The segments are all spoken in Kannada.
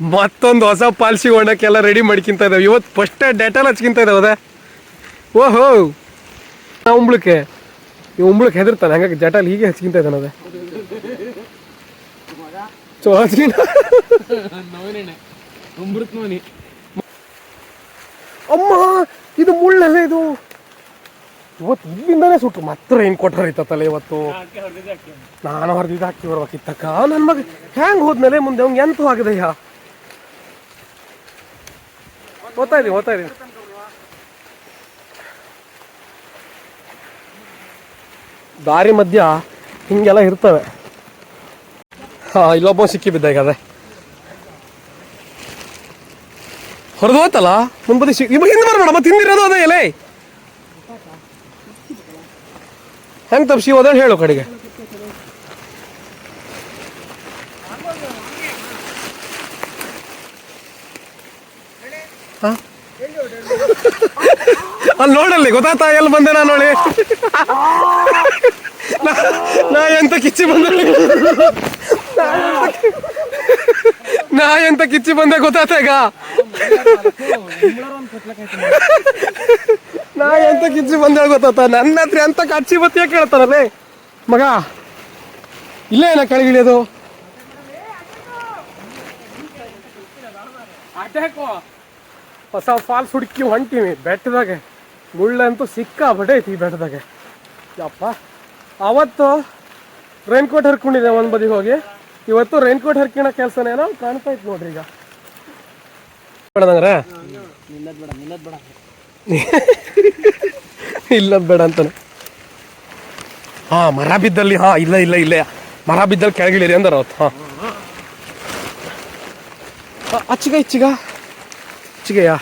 ಮತ್ತೊಂದು ಹೊಸ ಪಾಲ್ಸಿ ಹೊಂಡಕ್ಕೆಲ್ಲ ರೆಡಿ ಮಾಡ್ಕಿಂತ ಇದಾವೆ. ಇವತ್ತು ಫಸ್ಟ್ ಡೆಟಾಲ್ ಹಚ್ಕಿಂತ ಇದಾವೆ. ಓಹೋ ನಾ ಉಂಬ್ಳಕ್ಕೆ ಉಂಬ್ಳಕ್ಕೆ ಹೆದರ್ತಾನೆ, ಹಂಗಾಗಿ ಜಟಾಲ್ ಹೀಗೆ ಹಚ್ಕಿಂತ ಇದ್ದಾನೆ. ಅದೇ ಅಮ್ಮ ಇದು ಮುಳ್ಳಲ್ಲೇ ಇದು. ಇವತ್ತು ಇಲ್ಲಿಂದಾನೇ ಸುಟ್ರು ಮತ್ತೆ ರೈನ್ ಕೋಟ್ ಹರಿತಲ್ಲ ಇವತ್ತು. ನಾನು ಹೊರದಿದ್ದು ಹಾಕಿ ಬರ್ಬೇಕಿತ್ತಕ್ಕ. ನನ್ನ ಮಗ ಹ್ಯಾಂಗ್ ಹೋದ್ಮೇಲೆ ಮುಂದೆ ಅವ್ನಿಗೆ ಎಂತೂ ಆಗಿದೆಯಾ. ಓದ್ತಾ ಇದೀನಿ ದಾರಿ ಮಧ್ಯ ಹಿಂಗೆಲ್ಲ ಇರ್ತವೆ. ಇಲ್ಲೊಬ್ಬ ಸಿಕ್ಕಿ ಬಿದ್ದ ಈಗ. ಅದೇ ಹೊರದು ಹೋತಲ್ಲ ಮುಂಬದಿ ಇವಾಗ ಹಿಂದೆ ಬರ್ಬೇಡ, ಮತ್ತೆ ಹಿಂದಿರೋದು ಅದೇ ಎಲೆ ಹೆಂಗ್ ತಪ್ಸಿ ಹೋದ ಹೇಳು ಕಡೆಗೆ. ಅಲ್ಲಿ ನೋಡಲ್ಲಿ ಗೊತ್ತಾಗ್ತಾ ಎಲ್ಲಿ ಬಂದೆ ನಾನು ನೋಡಿ. ನಾ ಎಂತ ಕಿಚ್ಚಿ ಬಂದೆ, ನಾ ಎಂತ ಕಿಚ್ಚಿ ಬಂದೆ ಗೊತ್ತಾತ ಈಗ. ನಾ ಎಂತ ಕಿಚ್ಚಿ ಬಂದೆ ಗೊತ್ತಾತ. ನನ್ನ ಹತ್ರ ಎಂತ ಕಚ್ಚಿ ಬತ್ತಿಯ ಕೇಳ್ತಾರಲ್ಲೇ ಮಗ. ಇಲ್ಲೇ ಏನ ಕೆಳಗಿಳಿಯೋದು. ಹೊಸ ಫಾಲ್ಸ್ ಹುಡುಕಿ ಹೊಂಟೀವಿ ಬೆಟ್ಟದಾಗೆ. ಮುಳ್ಳಂತೂ ಸಿಕ್ಕಾಪಟ್ಟೆ ಐತಿ ಈ ಬೆಟ್ಟದಾಗೆ. ಯಪ್ಪ ಅವತ್ತು ರೈನ್ ಕೋಟ್ ಹರ್ಕೊಂಡಿದ್ದೆ ಒಂದು ಬದಿಗೆ ಹೋಗಿ. ಇವತ್ತು ರೈನ್ ಕೋಟ್ ಹರ್ಕಿಣೋ ಕೆಲಸನೇನೋ ಕಾಣ್ತಾ ಇತ್ತು ನೋಡ್ರಿ. ಈಗ ಬೇಡದಂಗ್ರೆ ಇಲ್ಲದ್ ಬೇಡ ಅಂತಾನೆ. ಮರ ಬಿದ್ದಲ್ಲಿ ಇಲ್ಲೇ ಮರ ಬಿದ್ದಲ್ಲಿ ಕೆಳಗಿಳಿರಿ ಅಂದಾರ ಅವತ್ತು. ಅಚ್ಚಿಗೆಯ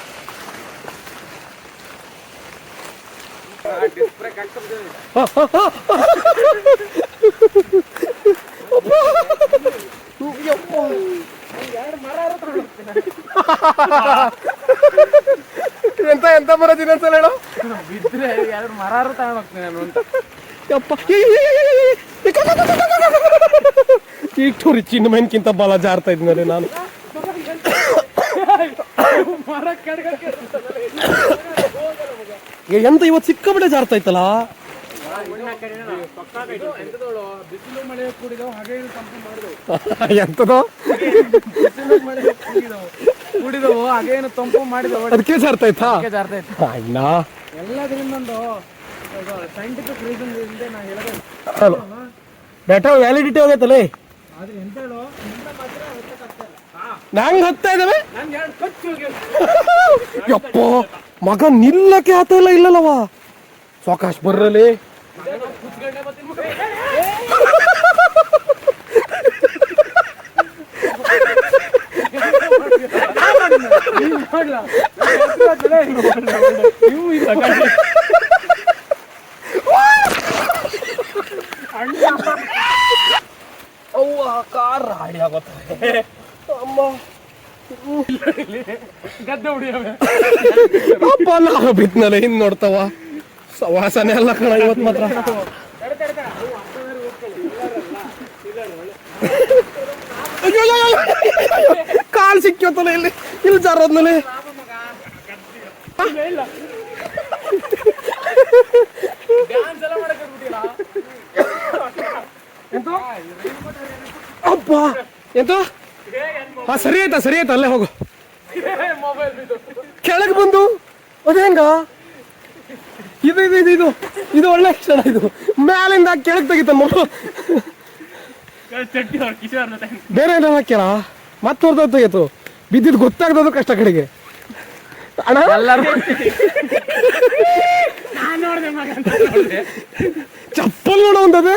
ಎಂತ ಬರೋದಿನ ಅನ್ಸಲ್ಲ ಹೇಳೋ. ಬಿದ್ರೆ ಎರಡು ಮರ ತಗೊಂಡು ಹೋಗ್ತೀನಿ ನಾನು ಅಂತ. ಈಗ ಟೂರಿ ಚಿನ್ನ ಮೆನ್ಕಿಂತ ಬಲ ಜಾರ್ತಾ ಇದ್ದೀನಿ ನಾನು. ಎಂತ ಇವತ್ತು ಸಿಕ್ಕಾಬಿಟ್ಟೆ ಜಾರ್ತಾ ಇತ್ತಲ್ಲ. ಎಂತದೋ ಕುಡಿದವು ಹಾಗೇನು ತಂಪು ಮಾಡಿದವು, ಅದಕ್ಕೆ ಜಾರ್ತಾ ಇತ್ತಾ. ಅಣ್ಣ ಎಲ್ಲದರಿಂದೊಂದು ಸೈಂಟಿಫಿಕ್ ರೀಸನ್ ಇದೆ. ನಾ ಹೇಳೋದು ಡೇಟಾ ವ್ಯಾಲಿಡಿಟಿ ಹೋಗೈತಲ್ಲ. ಆದ್ರೆ ಎಂತ ಹೇಳೋ ನಂಗೆ ಹತ್ತಾ ಇದ್ದಾವೆ. ಯಪ್ಪ ಮಗ ನಿಲ್ಲಕ್ಕೆ ಆತ ಇಲ್ಲಲ್ಲವ. ಸಾಕಾಶ್ ಬರ್ರಲ್ಲಿ ಅವ್ವ ಕಾರ್ ಹಾಡಿ ಆಗೋತಾರೆ. ಅಮ್ಮ ಗದ್ದೆ ಹೊಡಿಯವೆ ಅಪ್ಪ ನಾವು ಬಿದ್ನಲ್ಲ ಹಿಂದ್ ನೋಡ್ತಾವ. ಸವಾಸನೆ ಎಲ್ಲ ಕಣ ಇವತ್ತು ಮಾತ್ರ. ಕಾಲ್ ಸಿಕ್ಕೋತಲ್ಲ ಇಲ್ಲಿ ಜಾರೋದ್ಮೇಲೆ. ಅಪ್ಪ ಎಂತ ಸರಿ ಆಯ್ತಾ ಅಲ್ಲೇ ಹೋಗು. ಕೆಳಗೆ ಬಂದು ಅದೇಂಗ ಇದು ಇದು ಇದು ಇದು ಒಳ್ಳೆ ಕ್ಷಣ. ಇದು ಮ್ಯಾಲಿಂದ ಕೆಳಗೆ ತೆಗಿತ ಬೇರೆ ಏನೋ ಹಾಕ್ಯಾರ ಮತ್ತೆ ಹೊರ್ದ ತೆಗಿತು. ಬಿದ್ದಿದ್ದು ಗೊತ್ತಾಗ್ದದು ಕಷ್ಟ ಕಡೆಗೆ. ಅಣ್ಣ ಚಪ್ಪಲ್ ನೋಡೋ ಒಂದದೆ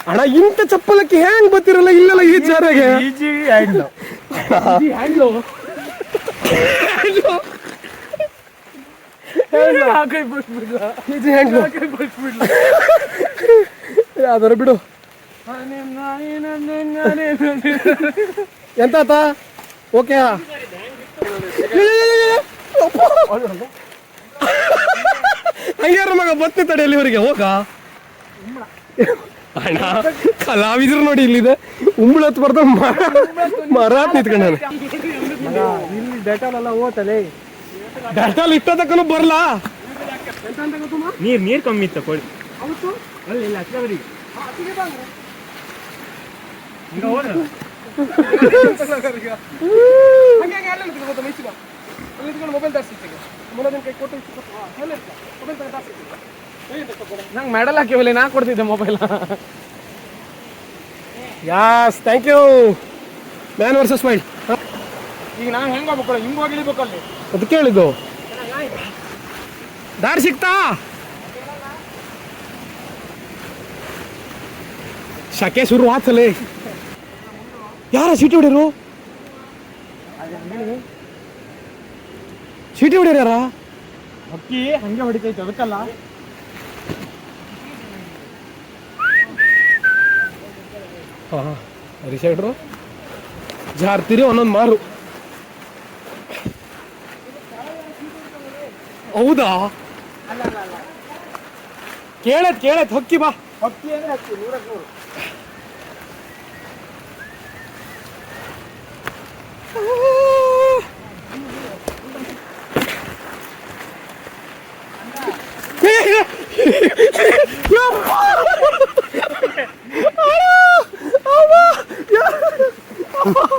ಅಣ್ಣ. ಇಂಥ ಚಪ್ಪಲಕ್ಕೆ ಹೆಂಗ್ ಬತ್ತಿರಲ್ಲ ಇಲ್ಲೆಲ್ಲ ಈ ಜಾರಿಗೆ. ಯಾವ್ದಾರ ಬಿಡು. ಎಂತ ಓಕೆ ಹಂಗ್ಯಾರ ಮಗ ಬತ್ತಿ ತಡೆಯಲ್ಲಿ ಇವರಿಗೆ ಹೋಗ. ಅಣ್ಣ ಕಲಾವಿದ್ರು ನೋಡಿ ಇಲ್ಲಿದೆ. ಉಂಬಳ ಹತ್ ಬರ್ದ ಮರ ನಿಂತ್ಕೊಂಡ ಇಲ್ಲಿ ಡೆಟಾಲ್ ಎಲ್ಲ ಓತಲೆ ಡೆಟಾಲ್ ಇಟ್ಟ ತಕ್ಕನು ಬರಲ್ಲ ನೀರು ಕಮ್ಮಿ ಇತ್ತು ಕೊಡಿ ಅವತ್ತು ಅಲ್ಲಿ ಇಲ್ಲ ಹಚ್ಚಿದವ್ರಿಗೆ ಈಗ ಹೋದ ಮೊಬೈಲ್ ಜಾಸ್ತಿ ಕೈ ಕೊಟ್ಟು ನಂಗೆ ಮೆಡಲ್ ಹಾಕಿವಲ್ಲ ನಾ ಕೊಡ್ತಿದ್ದೆ ಮೊಬೈಲ್ ಯಾಸ್ thank you Man versus Wild. ಈಗ ನಾನು ಹೆಂಗೆ ಹೋಗ್ಬೇಕು ಹಿಂಗೆ ಹೋಗಿ ಇಳಿಬೇಕಲ್ಲಿ ಅದು ಕೇಳಿದ್ದು ದಾರಿ ಸಿಕ್ತಾ ಶಕೆ ಶುರು ಆತಲೇ ಯಾರ ಸೀಟಿ ಹೊಡ್ಯಾರು ಸೀಟಿ ಹೊಡ್ಯಾರ ಯಾರ ಅಕ್ಕಿ ಹಂಗೆ ಹೊಡಿತೈತೆ ಅದಕ್ಕಲ್ಲ ಹಾಂ ರಿಸೈಡ್ರು ಜಾರ್ತೀರಿ ಒಂದೊಂದು ಮಾರು ಹೌದಾ ಕೇಳತ್ ಹೊಕ್ಕಿ ಬಾ ಅಕ್ಕಿ ಅಂದ್ರೆ ಅಕ್ಕಿ 100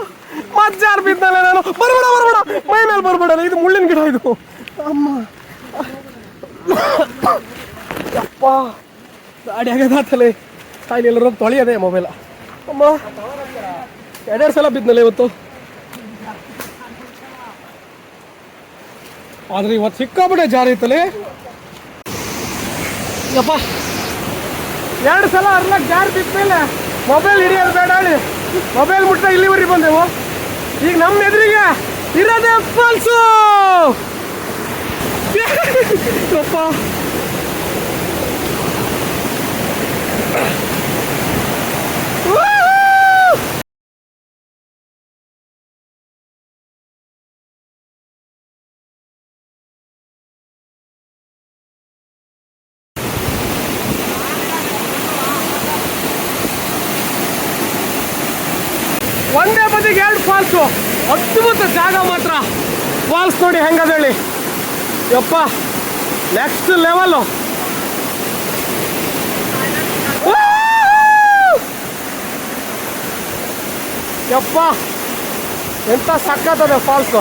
ಮಜ್ಜಾರ್ ಬಿದ್ದಲ್ಲ ನಾನು ಬರ್ಬೇಡ ಮೈ ಮೇಲೆ ಬರ್ಬೇಡ ಇದು ಮುಳ್ಳಿನ ಗಿಡ ಇದು ಅಮ್ಮ ಅಪ್ಪ ಗಾಡಿ ಆಗದಾತಲೆ ಸಾಯಿಲ್ ಎಲ್ಲರೂ ತೊಳೆಯದೆ ಮೊಬೈಲ ಅಮ್ಮ 2 ಸಲ ಬಿದ್ದಲ್ಲ ಇವತ್ತು ಆದ್ರೆ ಇವತ್ತು ಸಿಕ್ಕಾಬಿಟ್ಟೆ ಜಾರಿ ಐತಲೆ ಯಪ್ಪ 2 ಸಲ ಅರ್ಲಕ್ಕೆ ಜಾರಿ ಬಿದ್ಮೇಲೆ ಮೊಬೈಲ್ ಹಿಡಿಯೋದು ಬೇಡ ಹೇಳಿ ಮೊಬೈಲ್ ಮುಟ್ಟ ಇಲ್ಲಿವರೆಗೆ ಬಂದೆವು ಈಗ ನಮ್ಮ ಎದುರಿಗೆ ಇರೋದೇ ಫಾಲ್ಸು ಯಪ್ಪ ಒಂದೇ ಬದಿಗೆ 2 ಫಾಲ್ಸು ಅದ್ಭುತ ಜಾಗ ಮಾತ್ರ ಫಾಲ್ಸ್ ನೋಡಿ ಹೆಂಗದ ಹೇಳಿ ಯಪ್ಪ ನೆಕ್ಸ್ಟ್ ಲೆವೆಲ್ ಯಪ್ಪ ಎಂತ ಸಕ್ಕತ್ತದೆ ಫಾಲ್ಸು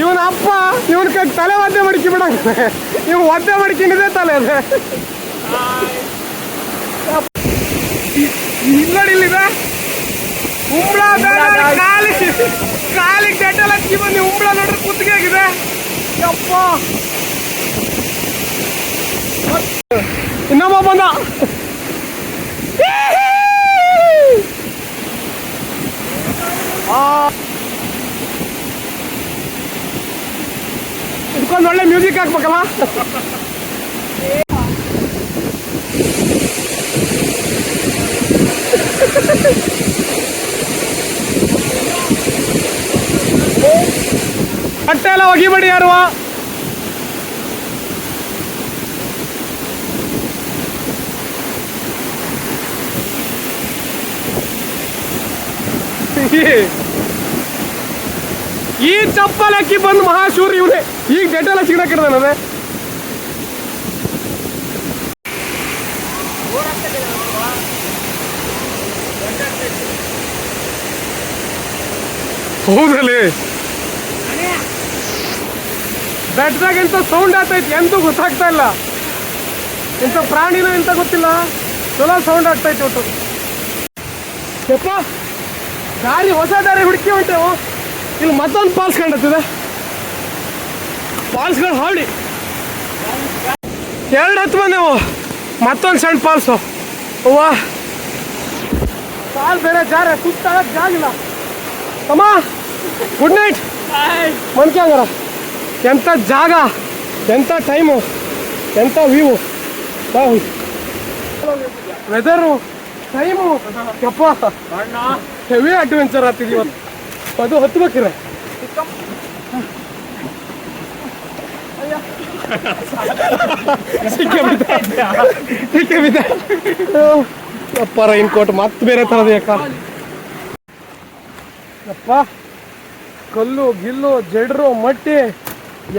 ಇವನ ಅಪ್ಪ ಇವನ ಕೈ ತಲೆ ಒದ್ದೆ ಮಡಿಕೆ ಬಿಡಂಗೆ ಇವ್ ಒದ್ದೆ ಮಡಿಕೊಂಡಿದೆ ತಲೆ ಅದೇ ಇಲ್ಲಿದೆ ಉಂಬಳ ಕಾಲಿಗೆ ಡೆಟಲ್ ಹಚ್ಚಿ ಬಂದು ಉಂಬಳ ನೋಡ್ರೆ ಕುತ್ತಿಗೆ ಆಗಿದೆ ಯಪ್ಪ ಇನ್ನೊಬ್ಬ ಬಂದ ಇದಕ್ಕೊಂದು ಒಳ್ಳೆ ಮ್ಯೂಸಿಕ್ ಹಾಕ್ಬೇಕಲ್ಲ ಬಟ್ಟೆ ಎಲ್ಲ ಒಗಿಬೇಡಿ ಯಾರು ಈ ಚಪ್ಪಲ್ ಹಾಕಿ ಬಂದು ಮಹಾಶೂರ್ ಇವನೇ ಈಗ ಡೆಟೆಲ್ಲ ಸಿಗಕಿರ್ತಾನದೆ ಹೌದಲ್ಲಿ ಬೆಟ್ಟದಾಗ ಎಂತ ಸೌಂಡ್ ಆಗ್ತೈತಿ ಎಂತೂ ಗೊತ್ತಾಗ್ತಾ ಇಲ್ಲ ಇಂಥ ಪ್ರಾಣಿನ ಎಂತ ಗೊತ್ತಿಲ್ಲ ಚಲೋ ಸೌಂಡ್ ಆಗ್ತೈತಿ ಒಟ್ಟು ಯಪ್ಪ ದಾರಿ ಹೊಸ ದಾರಿ ಹುಡುಕಿ ಹೊಂಟೆವು ಇಲ್ಲಿ ಮತ್ತೊಂದು ಫಾಲ್ಸ್ ಕಂಡತ್ತಿದೆ ಫಾಲ್ಸ್ಗಳು ಹಾಡಿ 2 ಹತ್ತು ಬಂದೆವು ಮತ್ತೊಂದು ಸಣ್ಣ ಫಾಲ್ಸು ಅವ್ವ ಕಾಲ್ ಬೇರೆ ಜಾರ ಸುತ್ತಾಗ ಜಾಗಿಲ್ಲ ಅಮ್ಮ ಗುಡ್ ನೈಟ್ ಮನ್ಕ್ಯಾಂಗಾರ ಎಂಥ ಜಾಗ ಎಂಥ ಟೈಮು ಎಂಥ ವ್ಯೂ ವೆದರು ಟೈಮು ಯಪ್ಪ ಹೆವಿ ಅಡ್ವೆಂಚರ್ ಆಗ್ತಿದೆ ಇವತ್ತು ಅದು ಹತ್ಬೇಕಿರ ಸಿಕ್ಕೇ ಬಿದ್ದ ಅಪ್ಪ ರೈನ್ ಕೋಟ್ ಮತ್ತೆ ಬೇರೆ ಥರದ ಯಾಕ ಅಪ್ಪ ಕಲ್ಲು ಗಿಲ್ಲು ಜಡ್ರು ಮಟ್ಟಿ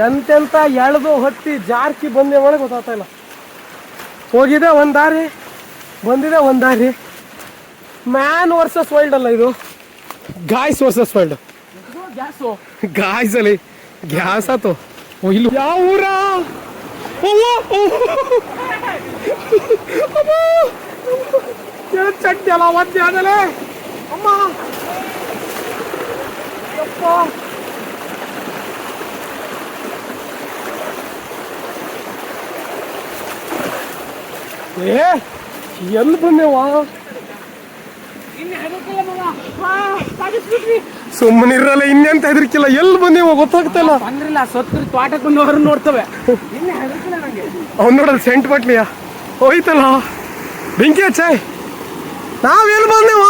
ಎಂತೆಂತ ಎಳ್ದು ಹತ್ತಿ ಜಾರ್ಕಿ ಬಂದೆ ಒಳಗೆ ಗೊತ್ತಾಗ್ತಾ ಇಲ್ಲ. ಹೋಗಿದೆ ಒಂದು ದಾರಿ, ಬಂದಿದೆ ಒಂದು ದಾರಿ. ಮ್ಯಾನ್ ವರ್ಸಸ್ ವರ್ಲ್ಡ್ ಅಲ್ಲ ಇದು, guys versus world. Gas guys ಅಲ್ಲಿ ಗ್ಯಾಸ್ ಆತು. ಇಲ್ಲಿ ಯಾವ ಊರ ಚಟ್ಟಿ ಅಲ್ಲ ಒದ್ದೆ ಆದಲೆ ಅಮ್ಮ ಯಪ್ಪ. ಏ ಎಲ್ಲಿ ಬಂದೇವಾ? ಸುಮ್ಮನಿರಲ್ಲ, ಇನ್ನೆಂತ ಹೆದರ್ಕಿಲ್ಲ. ಎಲ್ಲಿ ಬಂದೇವ ಗೊತ್ತಾಗ್ತಲ್ಲ. ಬಂದ್ರಿಲ್ಲ ಸೊತ್ತು ತೋಟಕ್ಕೆ ಬಂದು ಹೊರ ನೋಡ್ತವೆ. ಇನ್ನು ಹೆದರ್ಕಿಲ್ಲ ನಂಗೆ. ಅವ್ನು ನೋಡಲ್ಲ ಸೆಂಟ್ ಬಟ್ಲಿಯ ಹೋಯ್ತಲ್ಲ ಬೆಂಕಿ ಹಚ್ಚಾಯ್. ನಾವೆಲ್ಲಿ ಬಂದೇವ?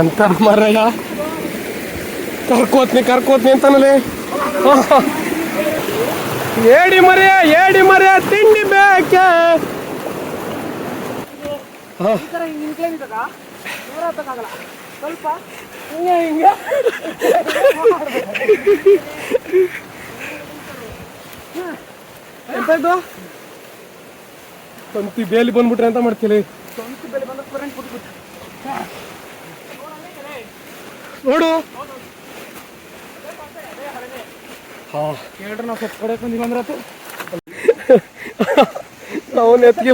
ಎಂತ ಮರಯ್ಯ, ಕರ್ಕೋತ್ನಿ ಅಂತಾನಲ್ಲೇ. ಏಡಿ ಮರೆಯ ತಿಂಡಿ ಬೇಕೆ. ಸ್ವಲ್ಪ ಎಂತದ್ದು ತಂತಿ ಬೇಲಿ ಬಂದ್ಬಿಟ್ರೆ ಅಂತ ಮಾಡ್ತೀವಿ. ನೋಡು ಕೇಳ್ರಿ ನಾವು ಸ್ವಲ್ಪ ಕಡೆ ಬಂದು ಬಂದ್ರತ್ತು. ಅವನ್ ಎತ್ಗೆ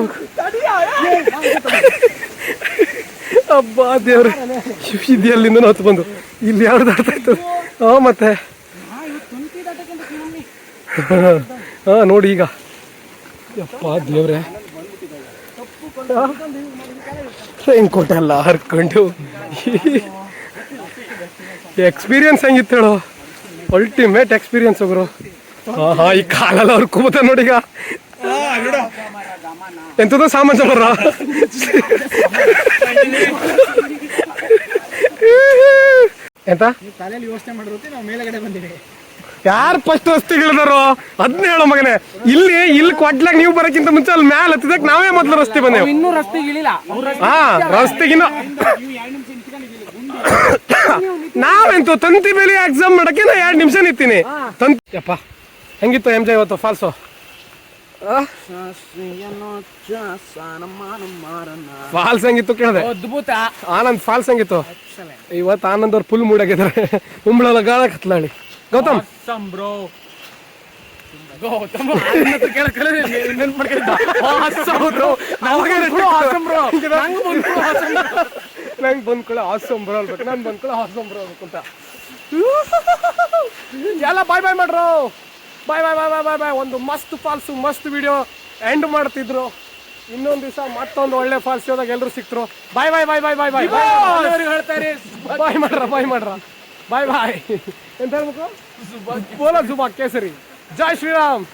ಹಬ್ಬ ದೇವ್ರ ಇದೆಯಲ್ಲಿಂದ ಹೊತ್ತು ಬಂದು ಇಲ್ಲಿ ಯಾರು ದಾಡ್ತಾ ಇತ್ತು. ಮತ್ತೆ ನೋಡಿ ಈಗ ಯಪ್ಪ ದೇವ್ರೆ, ರೈನ್ ಕೋಟ್ ಎಲ್ಲ ಹರ್ಕೊಂಡು ಎಕ್ಸ್ಪೀರಿಯನ್ಸ್ ಹೆಂಗಿತ್ತು ಹೇಳು? ಅಲ್ಟಿಮೇಟ್ ಎಕ್ಸ್ಪೀರಿಯನ್ಸ್ ಗುರು. ಈ ಕಾಲೆಲ್ಲ ಅವ್ರು ಕೂತ ನೋಡೀಗ. ಎಂತದ ಸಾಮಾನ್ಯ ಬರ್ರ ಎಂತ ತಲೆಯಲ್ಲಿ ಯೋಚನೆ ಮಾಡಿರುತ್ತೆ. ನಾವು ಮೇಲೆಗಡೆ ಬಂದಿವಿ. ಯಾರು ಫಸ್ಟ್ ರಸ್ತೆಗಳಿದಾರೋ ಅದನ್ನ ಹೇಳೋ ಮಗನೇ. ಇಲ್ಲಿ ಕೊಡ್ಲಾಗ ನೀವು ಬರೋಕ್ಕಿಂತ ಮುಂಚೆ ಅಲ್ಲಿ ಮ್ಯಾಲ ಹತ್ತಿದಕ್ ನಾವೇ ಮೊದ್ಲು ರಸ್ತೆ ಬಂದೇವು. ಇನ್ನೂ ರಸ್ತೆಗೆ ಇಳಿಲ್ಲ. ರಸ್ತೆಗಿನ್ನ ನಾವೆಂತು ತಂತಿ ಬೇಲಿ ಎಕ್ಸಾಮ್ ಮಾಡಕ್ಕೆ ನಾ 2 ನಿಮಿಷ ನಿಂತೀನಿ. ತಂತಿಯಪ್ಪ ಹೆಂಗಿತ್ತು ಎಂಜಾಯ್ ಇವತ್ತು ಫಾಲ್ಸು? ಫಾಲ್ಸ್ ಹೆಂಗಿತ್ತು ಕೇಳಿದೆ? ಅದ್ಭುತ. ಆನಂದ್ ಫಾಲ್ಸ್ ಹೆಂಗಿತ್ತು ಇವತ್ತು? ಆನಂದ್ ಅವ್ರು ಫುಲ್ ಮೂಡಾಗಿದ್ದಾರೆ. ಉಂಬಳಲ್ಲ ಗಾಳ ಕತ್ಲಾಳಿ. ಗೌತಮ್ ಬ್ರೋ ನಂಗೆ ಬಂದ್ಕೊಳ್ಳೋ ಆಸಮ್ ಬ್ರೋ ಅಲ್ಬೇಕು, ನಾನು ಬಂದ್ಕೊಳ್ಳೋ ಆಸಮ್ ಬ್ರೋ ಅಲ್ಬೇಕು ಅಂತ ಎಲ್ಲ ಬಾಯ್ ಮಾಡ್ರು. ಬಾಯ್. ಒಂದು ಮಸ್ತ್ ಫಾಲ್ಸು ಮಸ್ತ್ ವಿಡಿಯೋ ಎಂಡ್ ಮಾಡ್ತಿದ್ರು. ಇನ್ನೊಂದು ದಿವಸ ಮತ್ತೊಂದು ಒಳ್ಳೆ ಫಾಲ್ಸ್ ಹೋದಾಗ ಎಲ್ಲರೂ ಸಿಕ್ತರು. ಬಾಯ್ ಹೇಳ್ತಾರೆ. ಬಾಯ್ ಮಾಡ್ರ. ಬಾಯ್ ಎಂತ ಹೇಳ್ಬೇಕು? ಬೋಲೋ ಜುಬಾ ಕೇಸರಿ. ಜೈ ಶ್ರೀರಾಮ್.